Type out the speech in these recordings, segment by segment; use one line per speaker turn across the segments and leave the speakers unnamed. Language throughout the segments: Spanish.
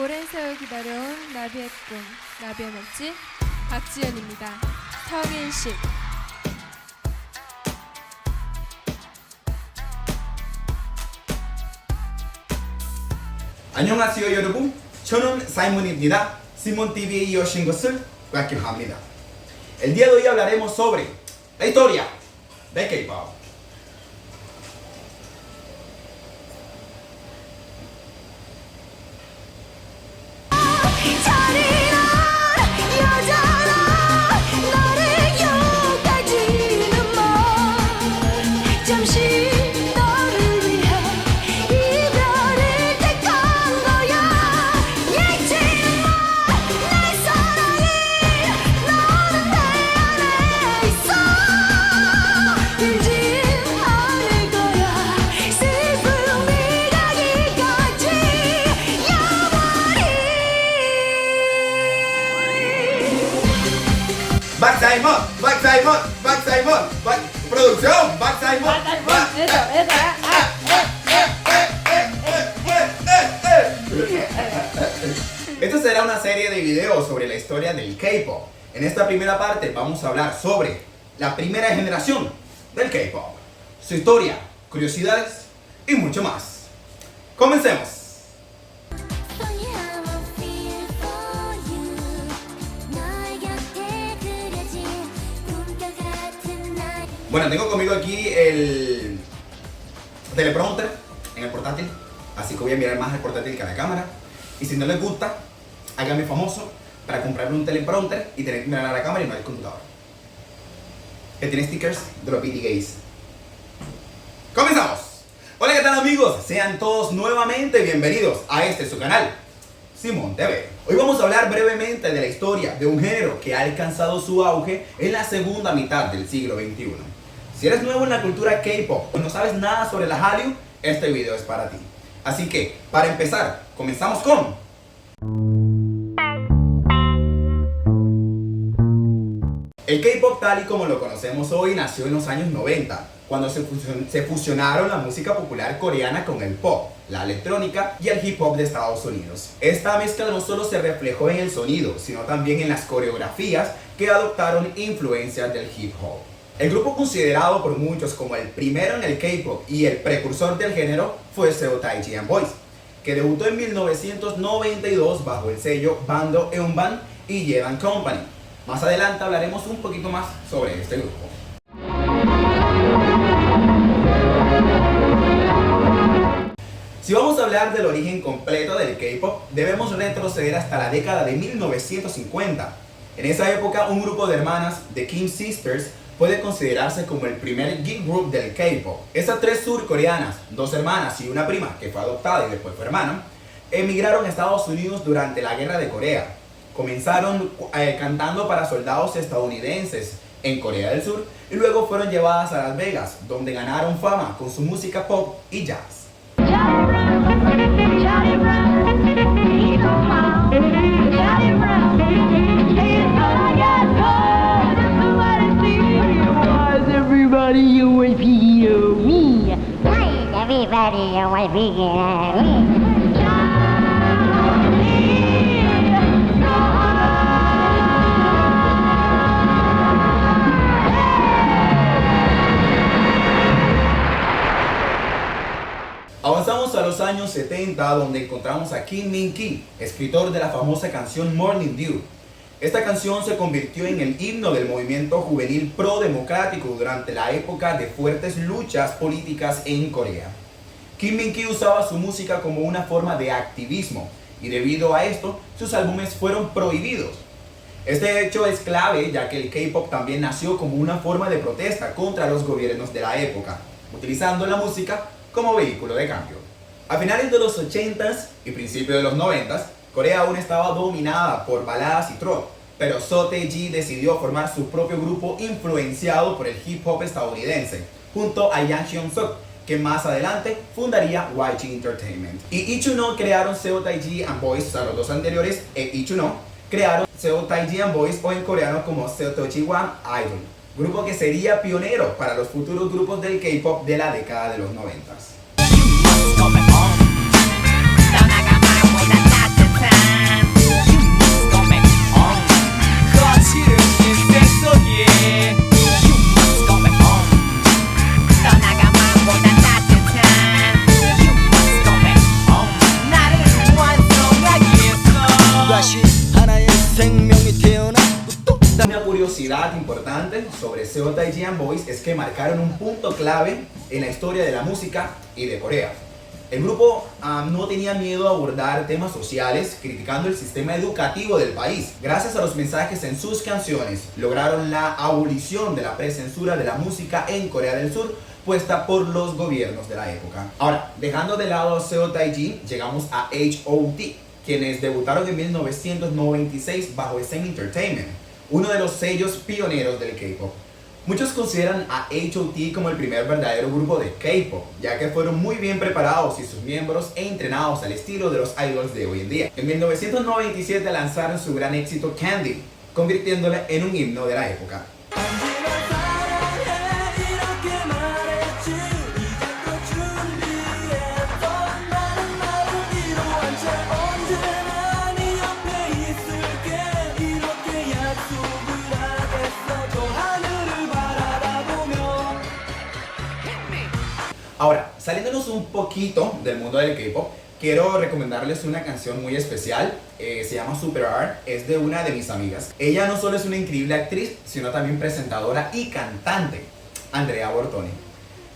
오랜 세월 기다려온 나비의 꿈, 나비의 맛집 박지연입니다. 성인식.
안녕하세요 여러분, 저는 사이먼입니다. Simon TV에 오신 것을 환영합니다. El día de hoy hablaremos sobre la historia de K-pop. Back Simon, producción, Back Simon. Esto será una serie de videos sobre la historia del K-pop. En esta primera parte vamos a hablar sobre la primera generación del K-pop, su historia, curiosidades y mucho más. Comencemos. Bueno, tengo conmigo aquí el teleprompter en el portátil, así que voy a mirar más el portátil que a la cámara. Y si no les gusta, háganme famoso para comprarme un teleprompter y tener que mirar a la cámara y no al computador. Que tiene stickers de los BT Gays. ¡Comenzamos! Hola, ¿qué tal amigos? Sean todos nuevamente bienvenidos a su canal, Simon TV. Hoy vamos a hablar brevemente de la historia de un género que ha alcanzado su auge en la segunda mitad del siglo XXI. Si eres nuevo en la cultura K-pop o no sabes nada sobre la Hallyu, este video es para ti. Así que, para empezar, comenzamos con... El K-pop tal y como lo conocemos hoy nació en los años 90, cuando se fusionaron la música popular coreana con el pop, la electrónica y el hip hop de Estados Unidos. Esta mezcla no solo se reflejó en el sonido, sino también en las coreografías que adoptaron influencias del hip hop. El grupo considerado por muchos como el primero en el K-pop y el precursor del género fue Seo Taiji and Boys, que debutó en 1992 bajo el sello Bando Eunban y Yeon Company. Más adelante hablaremos un poquito más sobre este grupo. Si vamos a hablar del origen completo del K-pop, debemos retroceder hasta la década de 1950. En esa época, un grupo de hermanas, The Kim Sisters, puede considerarse como el primer girl group del K-pop. Esas tres surcoreanas, dos hermanas y una prima que fue adoptada y después fue hermana, emigraron a Estados Unidos durante la Guerra de Corea. Comenzaron cantando para soldados estadounidenses en Corea del Sur y luego fueron llevadas a Las Vegas, donde ganaron fama con su música pop y jazz.
Everybody you will be me. Everybody you will be me.
Avanzamos a los años 70, donde encontramos a Kim Min-ki, escritor de la famosa canción Morning Dew. Esta canción se convirtió en el himno del movimiento juvenil pro-democrático durante la época de fuertes luchas políticas en Corea. Kim Min-ki usaba su música como una forma de activismo y debido a esto, sus álbumes fueron prohibidos. Este hecho es clave ya que el K-pop también nació como una forma de protesta contra los gobiernos de la época, utilizando la música como vehículo de cambio. A finales de los 80s y principios de los 90s, Corea aún estaba dominada por baladas y trap, pero Seo Taiji decidió formar su propio grupo influenciado por el hip hop estadounidense, junto a Yang Hyun-suk, que más adelante fundaría YG Entertainment. Y Ichuno crearon Seo Taiji and Boys, o sea, los dos anteriores, Ichuno crearon Seo Taiji and Boys, o en coreano como Seo Taiji-wan Idol, grupo que sería pionero para los futuros grupos del K-pop de la década de los 90s. curiosidad importante sobre CJ and Boys es que marcaron un punto clave en la historia de la música y de Corea. El grupo no tenía miedo a abordar temas sociales, criticando el sistema educativo del país. Gracias a los mensajes en sus canciones, lograron la abolición de la precensura de la música en Corea del Sur, puesta por los gobiernos de la época. Ahora, dejando de lado a CJ, llegamos a H.O.T., quienes debutaron en 1996 bajo SM Entertainment, uno de los sellos pioneros del K-pop. Muchos consideran a H.O.T. como el primer verdadero grupo de K-pop, ya que fueron muy bien preparados y sus miembros entrenados al estilo de los idols de hoy en día. En 1997 lanzaron su gran éxito Candy, convirtiéndola en un himno de la época. Ahora, saliéndonos un poquito del mundo del K-pop, quiero recomendarles una canción muy especial, se llama Super R, es de una de mis amigas. Ella no solo es una increíble actriz, sino también presentadora y cantante, Andrea Bortoni.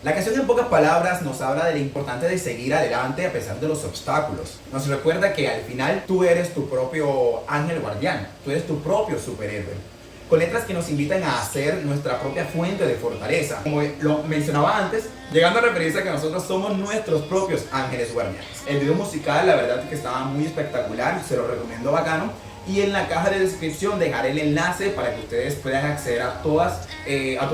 La canción en pocas palabras nos habla de lo importante de seguir adelante a pesar de los obstáculos. Nos recuerda que al final tú eres tu propio ángel guardián, tú eres tu propio superhéroe. Con letras que nos invitan a hacer nuestra propia fuente de fortaleza. Como lo mencionaba antes, llegando a referirse a que nosotros somos nuestros propios ángeles guardianes. El video musical, la verdad es que estaba muy espectacular, se lo recomiendo bacano. Y en la caja de descripción dejaré el enlace para que ustedes puedan acceder a todos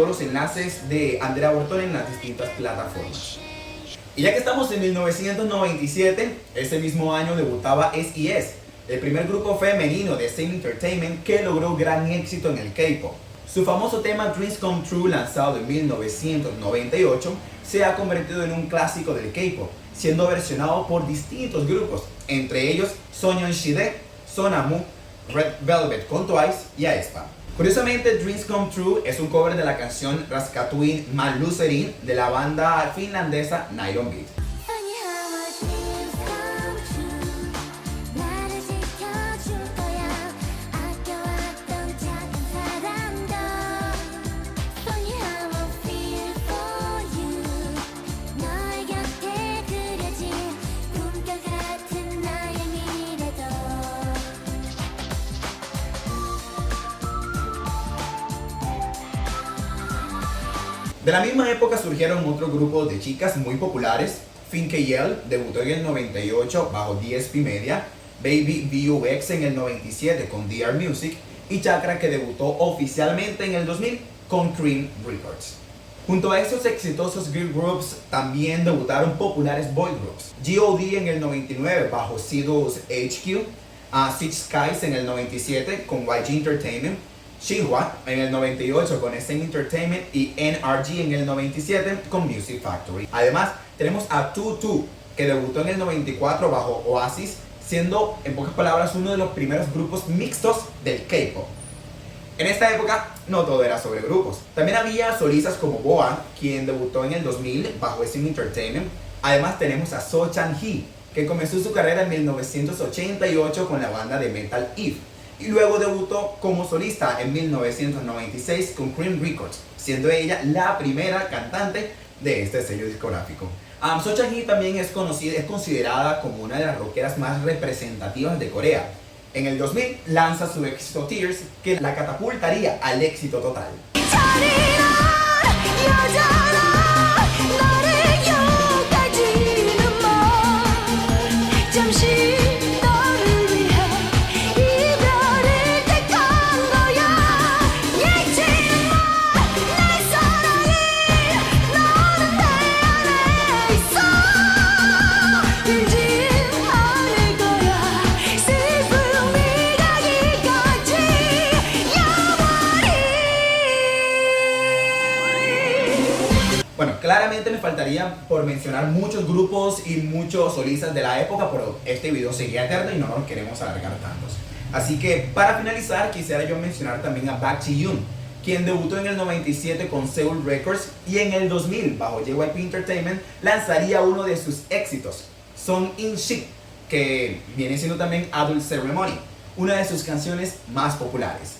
los enlaces de Andrea Bortoni en las distintas plataformas. Y ya que estamos en 1997, ese mismo año debutaba S.E.S., el primer grupo femenino de SM Entertainment que logró gran éxito en el K-pop. Su famoso tema Dreams Come True, lanzado en 1998, se ha convertido en un clásico del K-pop, siendo versionado por distintos grupos, entre ellos Soyeon-Shide, Sonamu, Red Velvet con Twice y aespa. Curiosamente, Dreams Come True es un cover de la canción Raskatuin Malluserin de la banda finlandesa Night on Beat. De la misma época surgieron otros grupos de chicas muy populares. Fin K-Yel debutó en el 98 bajo DSP Media, Baby VUX en el 97 con DR Music y Chakra, que debutó oficialmente en el 2000 con Cream Records. Junto a estos exitosos girl groups también debutaron populares boy groups. G.O.D en el 99 bajo Seedles HQ, Six Skies en el 97 con YG Entertainment, Shinhwa en el 98 con SM Entertainment y NRG en el 97 con Music Factory. Además, tenemos a TwoTwo, que debutó en el 94 bajo Oasis, siendo en pocas palabras uno de los primeros grupos mixtos del K-pop. En esta época no todo era sobre grupos. También había solistas como Boa, quien debutó en el 2000 bajo SM Entertainment. Además tenemos a So Chan-hee, que comenzó su carrera en 1988 con la banda de metal Eve, y luego debutó como solista en 1996 con Cream Records, siendo ella la primera cantante de este sello discográfico. So Chan-hee también es considerada como una de las rockeras más representativas de Corea. En el 2000 lanza su éxito Tears, que la catapultaría al éxito total. Bueno, claramente me faltaría por mencionar muchos grupos y muchos solistas de la época, pero este video sería eterno y no nos queremos alargar tantos. Así que para finalizar quisiera yo mencionar también a Baek Ji-yoon, quien debutó en el 97 con Seoul Records y en el 2000 bajo JYP Entertainment lanzaría uno de sus éxitos, Song In Shik, que viene siendo también Adult Ceremony, una de sus canciones más populares.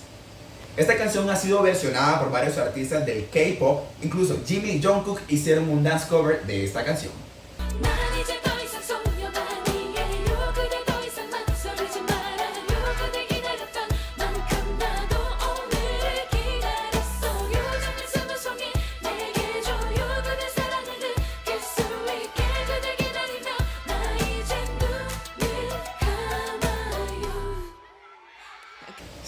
Esta canción ha sido versionada por varios artistas del K-pop, incluso Jimmy y Jungkook hicieron un dance cover de esta canción.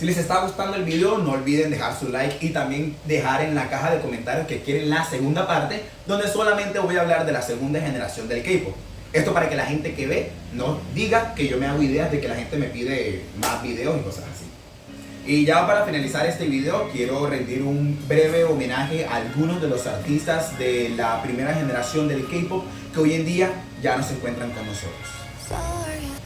Si les está gustando el video, no olviden dejar su like y también dejar en la caja de comentarios que quieren la segunda parte, donde solamente voy a hablar de la segunda generación del K-pop. Esto para que la gente que ve no diga que yo me hago ideas de que la gente me pide más videos y cosas así. Y ya para finalizar este video, quiero rendir un breve homenaje a algunos de los artistas de la primera generación del K-pop que hoy en día ya no se encuentran con nosotros.